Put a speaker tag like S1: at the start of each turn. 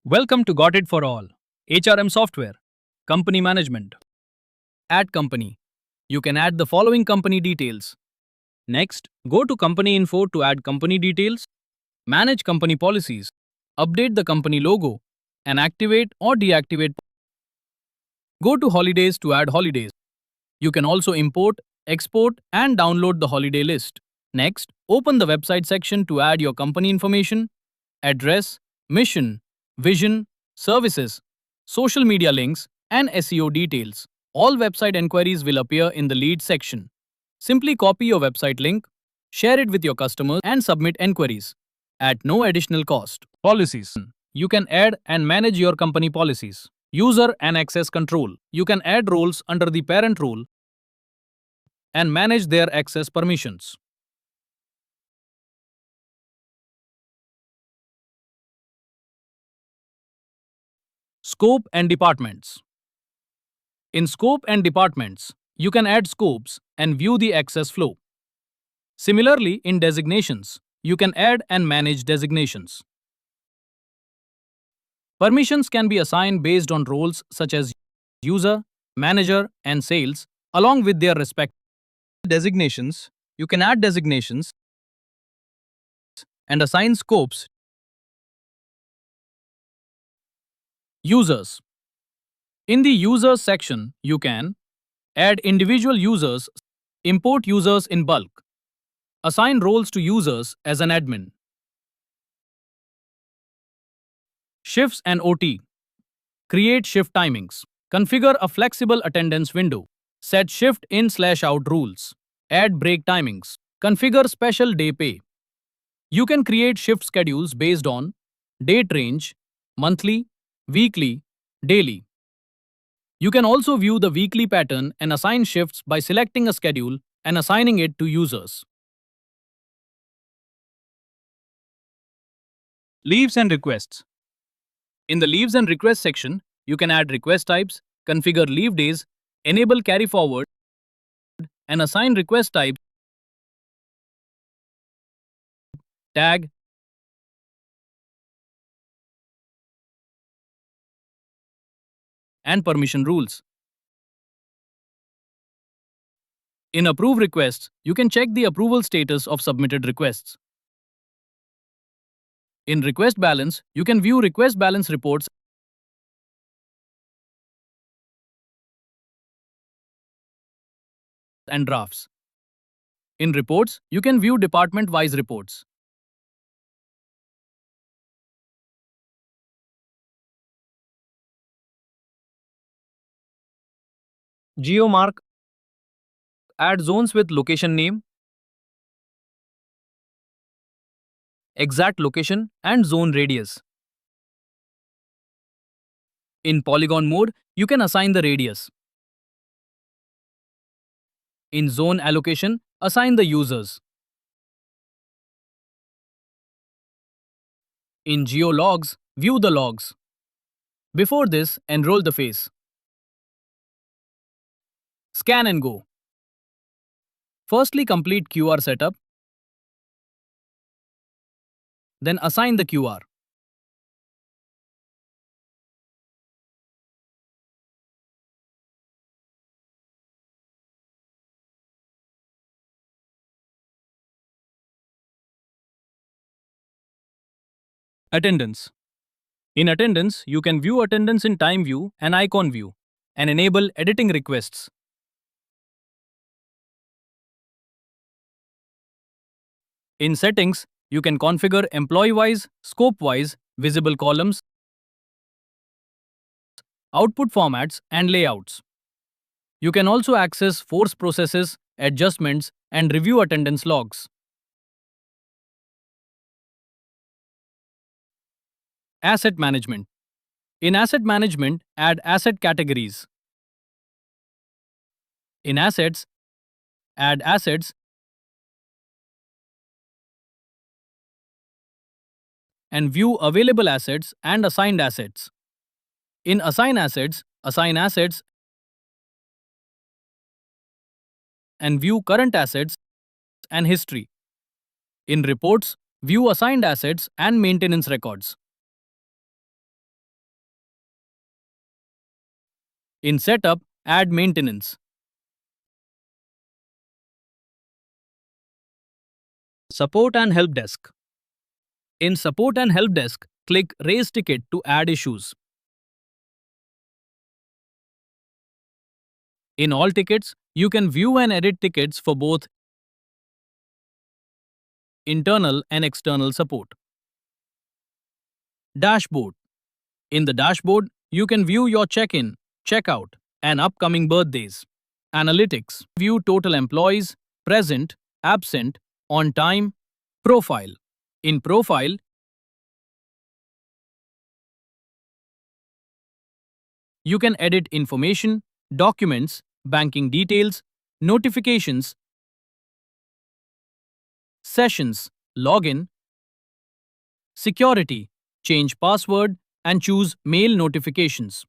S1: Welcome to Got It for All, HRM software, company management. Add company. You can add the following company details. Next, go to company info to add company details, manage company policies, update the company logo, and activate or deactivate. Go to holidays to add holidays. You can also import, export, and download the holiday list. Next, open the website section to add your company information, address, mission, vision, services, social media links, and SEO details. All website enquiries will appear in the lead section. Simply copy your website link, share it with your customers, and submit enquiries at no additional cost. Policies. You can add and manage your company policies. User and access control. You can add roles under the parent role and manage their access permissions. Scope and departments. In scope and departments, you can add scopes and view the access flow. Similarly, in designations, you can add and manage designations. Permissions can be assigned based on roles such as user, manager, and sales, along with their respective designations. You can add designations and assign scopes. Users. In the users section, you can add individual users, import users in bulk, assign roles to users as an admin. Shifts and OT. Create shift timings. Configure a flexible attendance window. Set shift in/out rules. Add break timings. Configure special day pay. You can create shift schedules based on date range, monthly, weekly, daily. You can also view the weekly pattern and assign shifts by selecting a schedule and assigning it to users. Leaves and requests. In the leaves and requests section, you can add request types, configure leave days, enable carry forward, and assign request type, tag, and permission rules. In approve requests, you can check the approval status of submitted requests. In request balance, you can view request balance reports and drafts. In reports, you can view department-wise reports. GeoMark. Add zones with location name, exact location, and zone radius. In polygon mode, you can assign the radius. In zone allocation, assign the users. In GeoLogs, view the logs. Before this, enroll the face. Scan and go. Firstly, complete QR setup. Then assign the QR. Attendance. In attendance, you can view attendance in time view and icon view and enable editing requests. In settings, you can configure employee-wise, scope-wise, visible columns, output formats, and layouts. You can also access force processes, adjustments, and review attendance logs. Asset management. In asset management, add asset categories. In assets, add assets and view available assets and assigned assets. In assign assets and view current assets and history. In reports, view assigned assets and maintenance records. In setup, add maintenance. Support and help desk. In support and help desk, click raise ticket to add issues. In all tickets, you can view and edit tickets for both internal and external support. Dashboard. In the dashboard, you can view your check-in, check-out, and upcoming birthdays. Analytics. View total employees, present, absent, on time. Profile. In profile, you can edit information, documents, banking details, notifications, sessions, login, security, change password, and choose mail notifications.